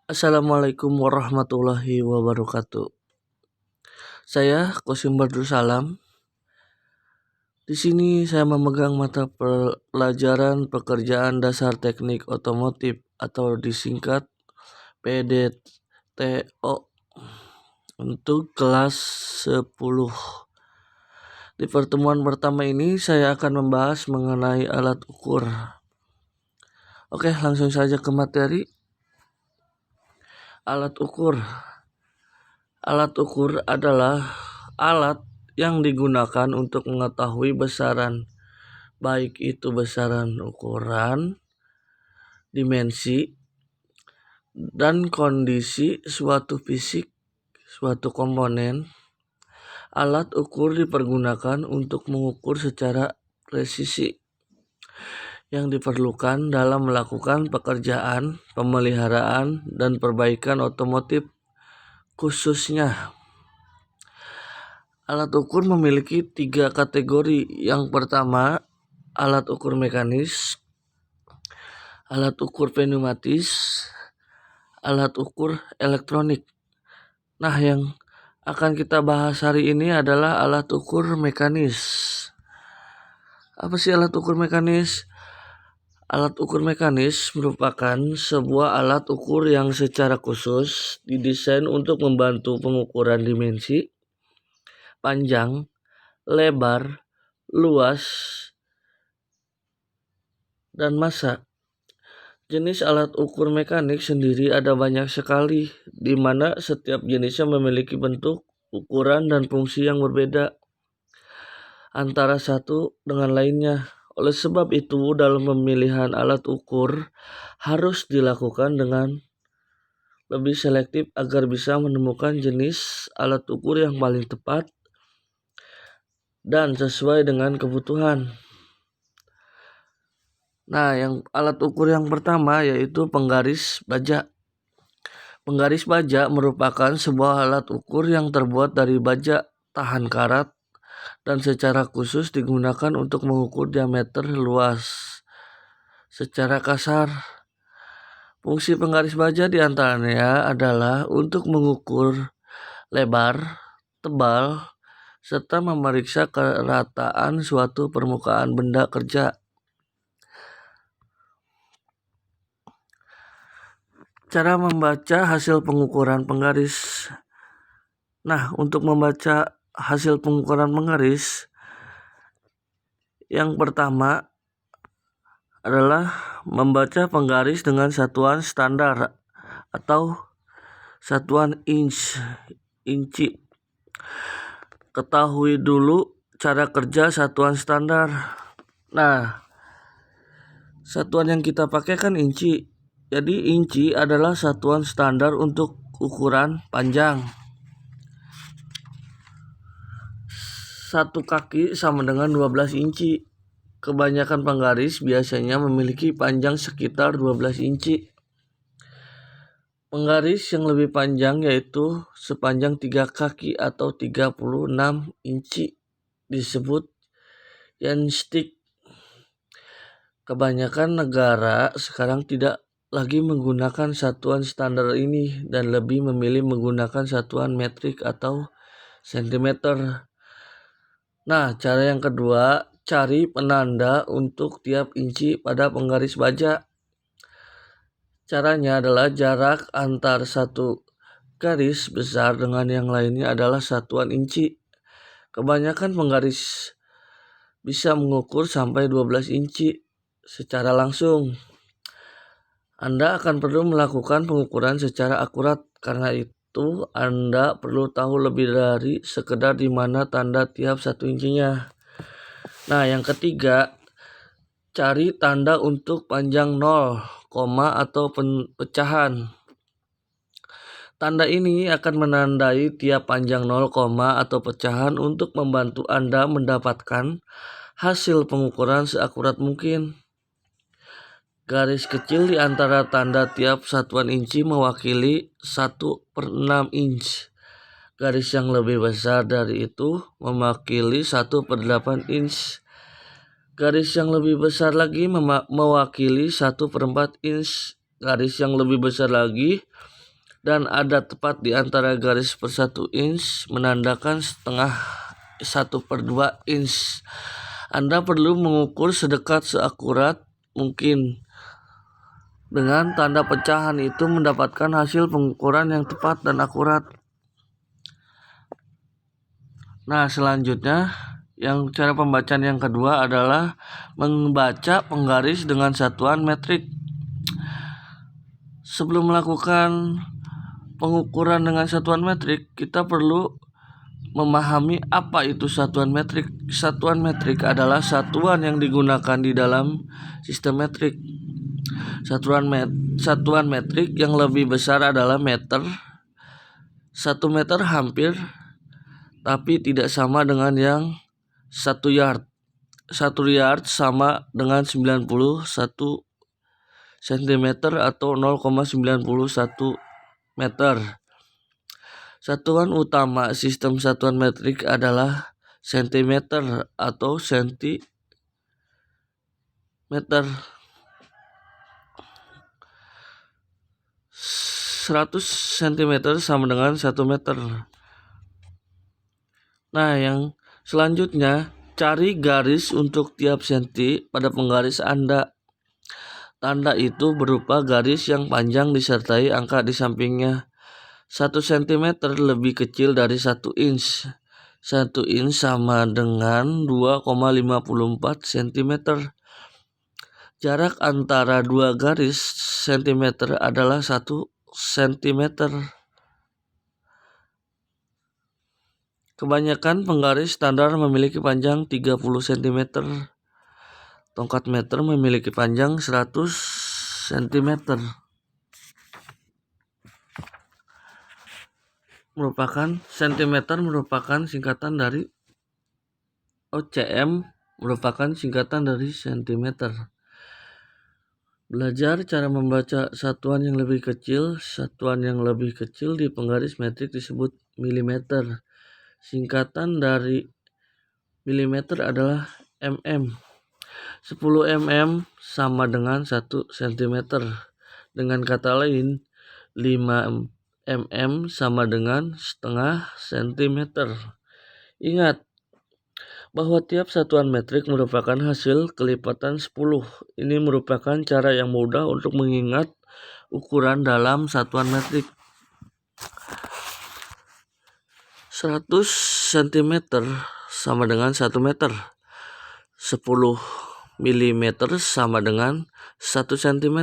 Assalamualaikum warahmatullahi wabarakatuh. Saya Qasim Badrussalam. Di sini saya memegang mata pelajaran pekerjaan dasar teknik otomotif atau disingkat PDTO untuk kelas 10. Di pertemuan pertama ini saya akan membahas mengenai alat ukur. Oke, langsung saja ke materi. Alat ukur. Alat ukur adalah alat yang digunakan untuk mengetahui besaran, baik itu besaran ukuran, dimensi, dan kondisi suatu fisik, suatu komponen. Alat ukur dipergunakan untuk mengukur secara presisi yang diperlukan dalam melakukan pekerjaan, pemeliharaan, dan perbaikan otomotif khususnya. Alat ukur memiliki 3 kategori. Yang pertama, alat ukur mekanis, alat ukur pneumatis, alat ukur elektronik. Nah, yang akan kita bahas hari ini adalah alat ukur mekanis. Apa sih alat ukur mekanis? Alat ukur mekanis merupakan sebuah alat ukur yang secara khusus didesain untuk membantu pengukuran dimensi, panjang, lebar, luas, dan massa. Jenis alat ukur mekanik sendiri ada banyak sekali, di mana setiap jenisnya memiliki bentuk, ukuran, dan fungsi yang berbeda antara satu dengan lainnya. Oleh sebab itu, dalam pemilihan alat ukur harus dilakukan dengan lebih selektif agar bisa menemukan jenis alat ukur yang paling tepat dan sesuai dengan kebutuhan. Nah, yang alat ukur yang pertama yaitu penggaris baja. Penggaris baja merupakan sebuah alat ukur yang terbuat dari baja tahan karat dan secara khusus digunakan untuk mengukur diameter luas. Secara kasar, fungsi penggaris baja diantaranya adalah untuk mengukur lebar, tebal, serta memeriksa kerataan suatu permukaan benda kerja. Cara membaca hasil pengukuran penggaris. Nah, untuk membaca hasil pengukuran penggaris, yang pertama adalah membaca penggaris dengan satuan standar atau satuan inci. Ketahui dulu cara kerja satuan standar. Nah, satuan yang kita pakai kan inci. Jadi inci adalah satuan standar untuk ukuran panjang. 1 kaki sama dengan 12 inci. Kebanyakan penggaris biasanya memiliki panjang sekitar 12 inci. Penggaris yang lebih panjang yaitu sepanjang 3 kaki atau 36 inci disebut yardstick. Kebanyakan negara sekarang tidak lagi menggunakan satuan standar ini dan lebih memilih menggunakan satuan metrik atau sentimeter. Nah, cara yang kedua, cari penanda untuk tiap inci pada penggaris baja. Caranya adalah jarak antar satu garis besar dengan yang lainnya adalah satuan inci. Kebanyakan penggaris bisa mengukur sampai 12 inci secara langsung. Anda akan perlu melakukan pengukuran secara akurat, karena itu Anda perlu tahu lebih dari sekedar di mana tanda tiap 1 incinya. Nah, yang ketiga, cari tanda untuk panjang 0, atau pecahan. Tanda ini akan menandai tiap panjang 0, atau pecahan untuk membantu Anda mendapatkan hasil pengukuran seakurat mungkin. Garis kecil di antara tanda tiap satuan inci mewakili 1/6 inch. Garis yang lebih besar dari itu mewakili 1/8 inch. Garis yang lebih besar lagi mewakili 1/4 inch. Garis yang lebih besar lagi dan ada tepat di antara garis per 1 inch menandakan setengah 1/2 inch. Anda perlu mengukur sedekat seakurat mungkin. Dengan tanda pecahan itu mendapatkan hasil pengukuran yang tepat dan akurat. Nah, selanjutnya yang cara pembacaan yang kedua adalah membaca penggaris dengan satuan metrik. Sebelum melakukan pengukuran dengan satuan metrik, kita perlu memahami apa itu satuan metrik. Satuan metrik adalah satuan yang digunakan di dalam sistem metrik. Satuan metrik yang lebih besar adalah meter. 1 meter hampir, tapi tidak sama dengan yang 1 yard. 1 yard sama dengan 91 cm atau 0,91 meter. Satuan utama sistem satuan metrik adalah sentimeter atau sentimeter. 100 cm sama dengan 1 meter. Nah, yang selanjutnya, cari garis untuk tiap senti pada penggaris Anda. Tanda itu berupa garis yang panjang disertai angka di sampingnya. 1 cm lebih kecil dari 1 inch. 1 inch sama dengan 2,54 cm. Jarak antara dua garis cm adalah 1 cm. Kebanyakan penggaris standar memiliki panjang 30 cm. Tongkat meter memiliki panjang 100 cm. Sentimeter merupakan singkatan dari cm merupakan singkatan dari sentimeter. Belajar cara membaca satuan yang lebih kecil. Satuan yang lebih kecil di penggaris metrik disebut milimeter. Singkatan dari milimeter adalah mm. 10 mm sama dengan 1 cm. Dengan kata lain, 5 mm sama dengan setengah cm. Ingat bahwa tiap satuan metrik merupakan hasil kelipatan 10. Ini merupakan cara yang mudah untuk mengingat ukuran dalam satuan metrik. 100 cm sama dengan 1 meter. 10 mm sama dengan 1 cm.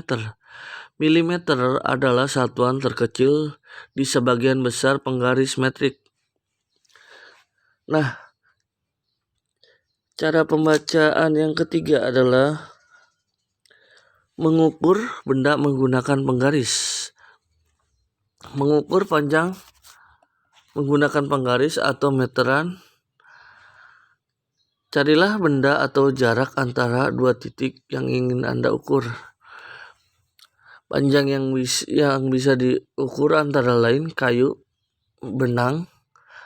Milimeter adalah satuan terkecil di sebagian besar penggaris metrik. Nah, cara pembacaan yang ketiga adalah mengukur benda menggunakan penggaris. Mengukur panjang menggunakan penggaris atau meteran. Carilah benda atau jarak antara dua titik yang ingin Anda ukur. Panjang yang bisa diukur antara lain kayu, benang,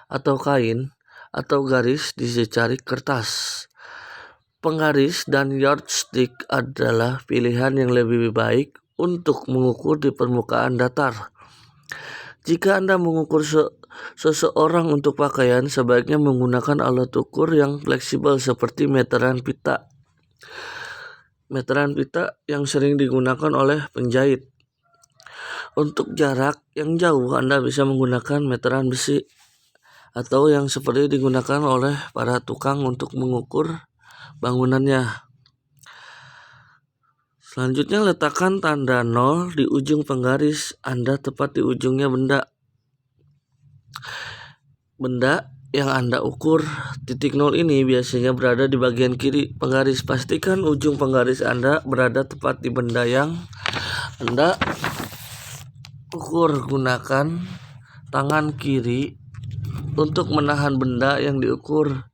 atau kain, atau garis di secari kertas. Penggaris dan yardstick adalah pilihan yang lebih baik untuk mengukur di permukaan datar. Jika Anda mengukur seseorang untuk pakaian, sebaiknya menggunakan alat ukur yang fleksibel seperti meteran pita. Meteran pita yang sering digunakan oleh penjahit. Untuk jarak yang jauh, Anda bisa menggunakan meteran besi atau yang seperti digunakan oleh para tukang untuk mengukur bangunannya. Selanjutnya, letakkan tanda 0 di ujung penggaris Anda tepat di ujungnya benda yang Anda ukur. Titik 0 ini biasanya berada di bagian kiri penggaris. Pastikan ujung penggaris Anda berada tepat di benda yang Anda ukur. Gunakan tangan kiri untuk menahan benda yang diukur.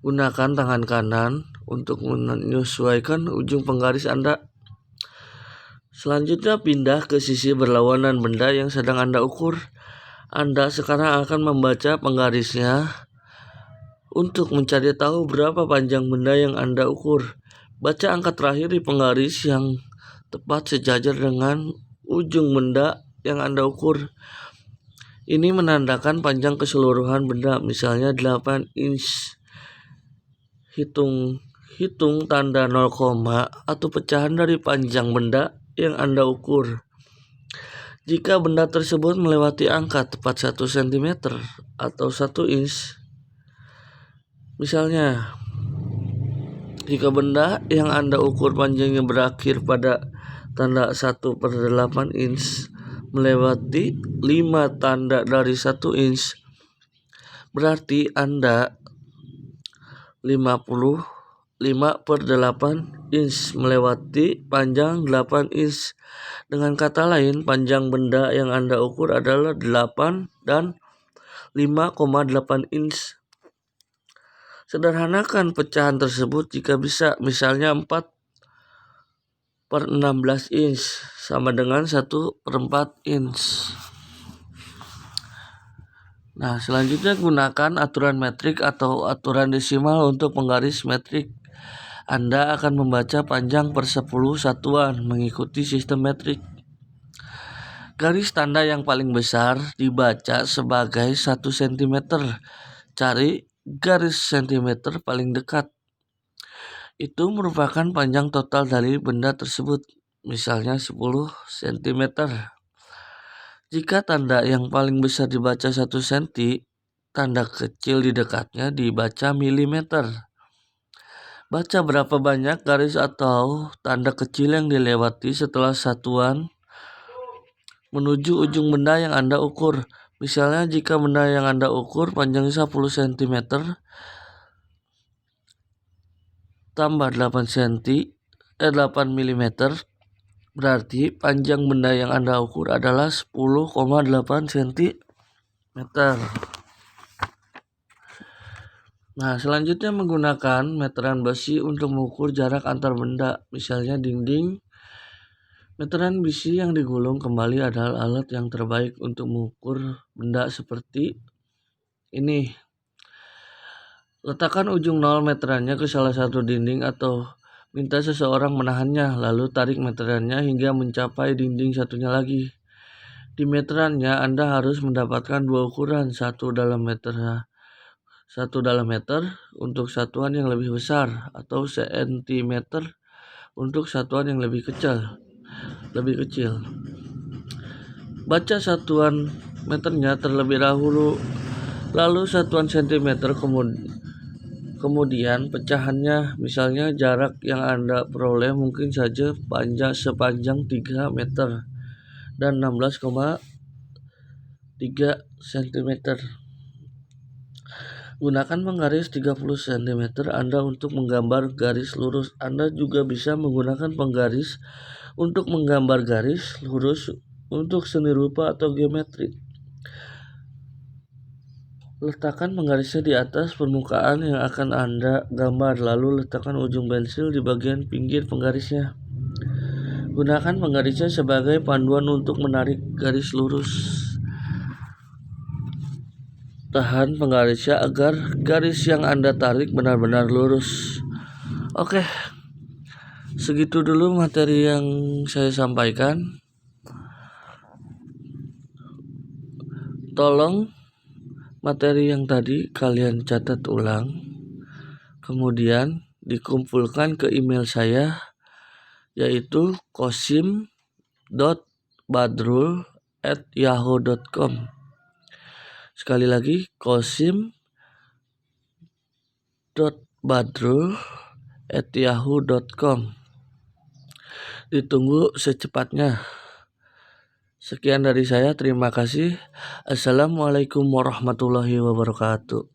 Gunakan tangan kanan untuk menyesuaikan ujung penggaris Anda. Selanjutnya, pindah ke sisi berlawanan benda yang sedang Anda ukur. Anda sekarang akan membaca penggarisnya untuk mencari tahu berapa panjang benda yang Anda ukur. Baca angka terakhir di penggaris yang tepat sejajar dengan ujung benda yang Anda ukur. Ini menandakan panjang keseluruhan benda, misalnya 8 inch. Hitung tanda 0, atau pecahan dari panjang benda yang Anda ukur. Jika benda tersebut melewati angka tepat 1 cm atau 1 inch, misalnya jika benda yang Anda ukur panjangnya berakhir pada tanda 1/8 inch melewati 5 tanda dari 1 inch, berarti Anda 55/8 inch melewati panjang 8 inch. Dengan kata lain, panjang benda yang Anda ukur adalah 8 dan 5,8 inch. Sederhanakan pecahan tersebut jika bisa, misalnya 4/16 inch sama dengan 1/4 inch. Nah, selanjutnya gunakan aturan metrik atau aturan desimal untuk penggaris metrik. Anda akan membaca panjang per 10 satuan mengikuti sistem metrik. Garis tanda yang paling besar dibaca sebagai 1 cm. Cari garis cm paling dekat. Itu merupakan panjang total dari benda tersebut, misalnya 10 cm. Jika tanda yang paling besar dibaca 1 cm, tanda kecil di dekatnya dibaca milimeter. Baca berapa banyak garis atau tanda kecil yang dilewati setelah satuan menuju ujung benda yang Anda ukur. Misalnya jika benda yang Anda ukur panjangnya 10 cm tambah 8 mm, berarti panjang benda yang Anda ukur adalah 10,8 cm. Nah, selanjutnya menggunakan meteran besi untuk mengukur jarak antar benda, misalnya dinding. Meteran besi yang digulung kembali adalah alat yang terbaik untuk mengukur benda seperti ini. Letakkan ujung 0 meterannya ke salah satu dinding atau minta seseorang menahannya, lalu tarik meterannya hingga mencapai dinding satunya lagi. Di meterannya Anda harus mendapatkan 2 ukuran, satu dalam meter untuk satuan yang lebih besar atau sentimeter untuk satuan yang lebih kecil. Baca satuan meternya terlebih dahulu, lalu satuan sentimeter, kemudian pecahannya. Misalnya jarak yang Anda peroleh mungkin saja sepanjang 3 meter dan 16,3 cm. Gunakan penggaris 30 cm Anda untuk menggambar garis lurus. Anda juga bisa menggunakan penggaris untuk menggambar garis lurus untuk seni rupa atau geometri. Letakkan penggarisnya di atas permukaan yang akan Anda gambar, lalu letakkan ujung pensil di bagian pinggir penggarisnya. Gunakan penggarisnya sebagai panduan untuk menarik garis lurus. Tahan penggarisnya agar garis yang Anda tarik benar-benar lurus. Oke, segitu dulu materi yang saya sampaikan. Tolong materi yang tadi kalian catat ulang, kemudian dikumpulkan ke email saya, yaitu kosim.badrul@yahoo.com. Sekali lagi, kosim.badrul@yahoo.com. Ditunggu secepatnya. Sekian dari saya, terima kasih. Assalamualaikum warahmatullahi wabarakatuh.